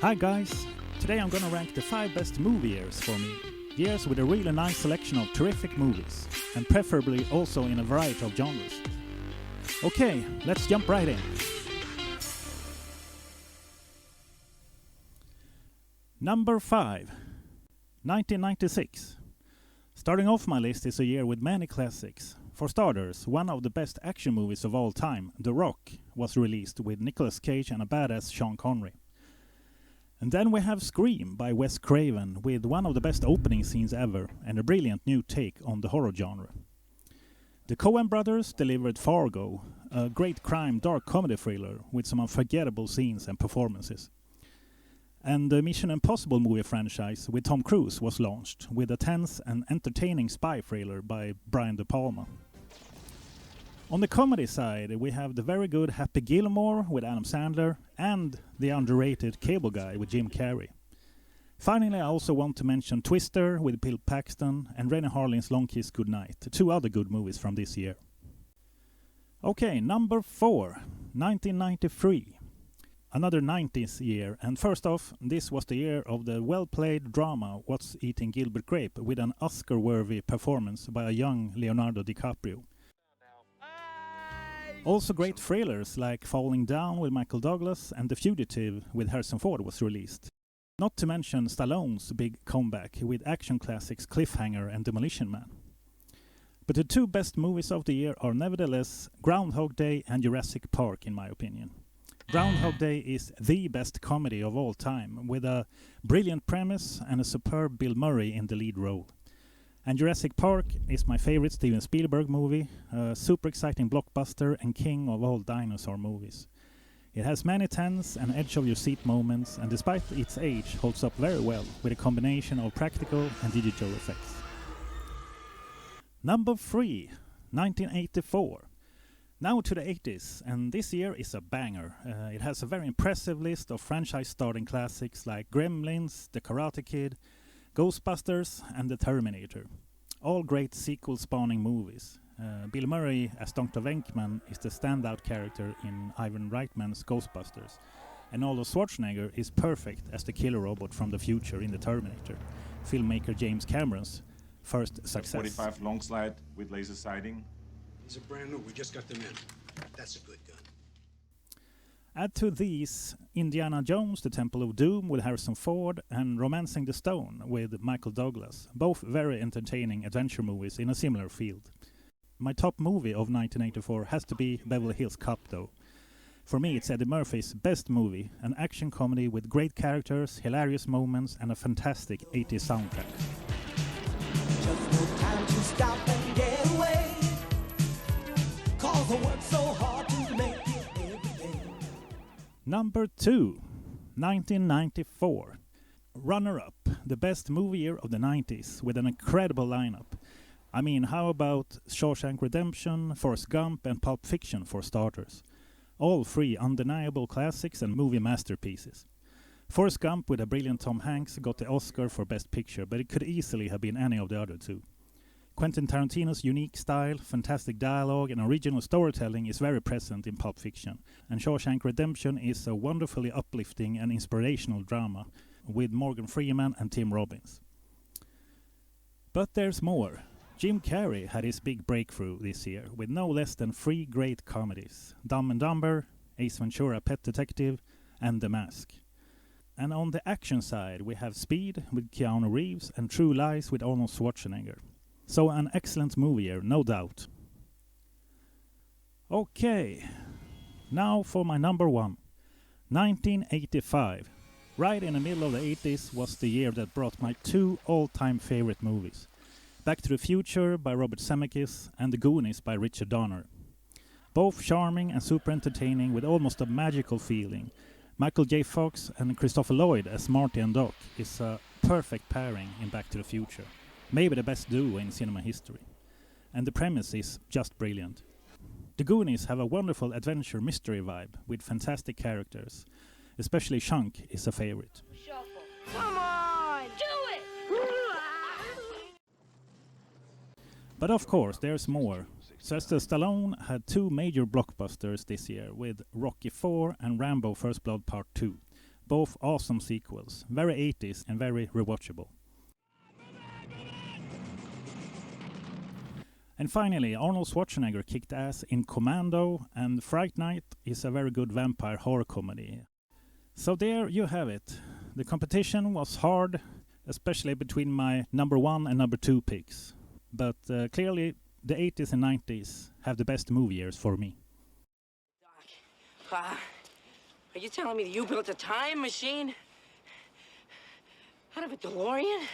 Hi guys! Today I'm gonna rank the 5 best movie years for me. Years with a really nice selection of terrific movies, and preferably also in a variety of genres. Okay, let's jump right in. Number 5. 1996. Starting off my list is a year with many classics. For starters, one of the best action movies of all time, The Rock, was released with Nicolas Cage and a badass Sean Connery. And then we have Scream by Wes Craven with one of the best opening scenes ever and a brilliant new take on the horror genre. The Coen brothers delivered Fargo, a great crime dark comedy thriller with some unforgettable scenes and performances. And the Mission Impossible movie franchise with Tom Cruise was launched with a tense and entertaining spy thriller by Brian De Palma. On the comedy side, we have the very good Happy Gilmore with Adam Sandler and the underrated Cable Guy with Jim Carrey. Finally, I also want to mention Twister with Bill Paxton and Rennie Harlin's Long Kiss Goodnight, two other good movies from this year. Okay, number 4, 1993. Another 90s year, and first off, this was the year of the well-played drama What's Eating Gilbert Grape with an Oscar-worthy performance by a young Leonardo DiCaprio. Also great thrillers like Falling Down with Michael Douglas and The Fugitive with Harrison Ford was released. Not to mention Stallone's big comeback with action classics Cliffhanger and Demolition Man. But the 2 best movies of the year are nevertheless Groundhog Day and Jurassic Park in my opinion. Groundhog Day is the best comedy of all time with a brilliant premise and a superb Bill Murray in the lead role. And Jurassic Park is my favorite Steven Spielberg movie, a super exciting blockbuster and king of all dinosaur movies. It has many tense and edge-of-your-seat moments, and despite its age, holds up very well with a combination of practical and digital effects. Number 3, 1984. Now to the 80s, and this year is a banger. It has a very impressive list of franchise-starting classics like Gremlins, The Karate Kid, Ghostbusters and The Terminator. All great sequel-spawning movies. Bill Murray as Dr. Venkman is the standout character in Ivan Reitman's Ghostbusters. And Arnold Schwarzenegger is perfect as the killer robot from the future in The Terminator, filmmaker James Cameron's first success. 45 long slide with laser sighting. These are brand new. We just got them in. That's a good gun. Add to these Indiana Jones, The Temple of Doom with Harrison Ford and Romancing the Stone with Michael Douglas. Both very entertaining adventure movies in a similar field. My top movie of 1984 has to be Beverly Hills Cop though. For me it's Eddie Murphy's best movie, an action comedy with great characters, hilarious moments and a fantastic 80s soundtrack. Just no time to stop and get away. 'Cause I work so hard to make it every day. Number 2, 1994. Runner-up, the best movie year of the 90s with an incredible lineup. I mean, how about Shawshank Redemption, Forrest Gump and Pulp Fiction for starters? All 3 undeniable classics and movie masterpieces. Forrest Gump with a brilliant Tom Hanks got the Oscar for Best Picture, but it could easily have been any of the other 2. Quentin Tarantino's unique style, fantastic dialogue and original storytelling is very present in Pulp Fiction, and Shawshank Redemption is a wonderfully uplifting and inspirational drama with Morgan Freeman and Tim Robbins. But there's more. Jim Carrey had his big breakthrough this year with no less than 3 great comedies, Dumb and Dumber, Ace Ventura Pet Detective and The Mask. And on the action side we have Speed with Keanu Reeves and True Lies with Arnold Schwarzenegger. So an excellent movie year, no doubt. Okay, now for my number 1. 1985. Right in the middle of the 80s was the year that brought my 2 all-time favorite movies. Back to the Future by Robert Zemeckis and The Goonies by Richard Donner. Both charming and super entertaining with almost a magical feeling. Michael J. Fox and Christopher Lloyd as Marty and Doc is a perfect pairing in Back to the Future. Maybe the best duo in cinema history. And the premise is just brilliant. The Goonies have a wonderful adventure mystery vibe with fantastic characters. Especially Chunk is a favorite. Shuffle. Come on! Do it! But of course, there's more. Sylvester Stallone had 2 major blockbusters this year with Rocky IV and Rambo First Blood Part 2. Both awesome sequels, very 80s and very rewatchable. And finally, Arnold Schwarzenegger kicked ass in Commando, and Fright Night is a very good vampire horror comedy. So there you have it. The competition was hard, especially between my number 1 and number 2 picks. But clearly, the 80s and 90s have the best movie years for me. Doc, are you telling me that you built a time machine out of a DeLorean?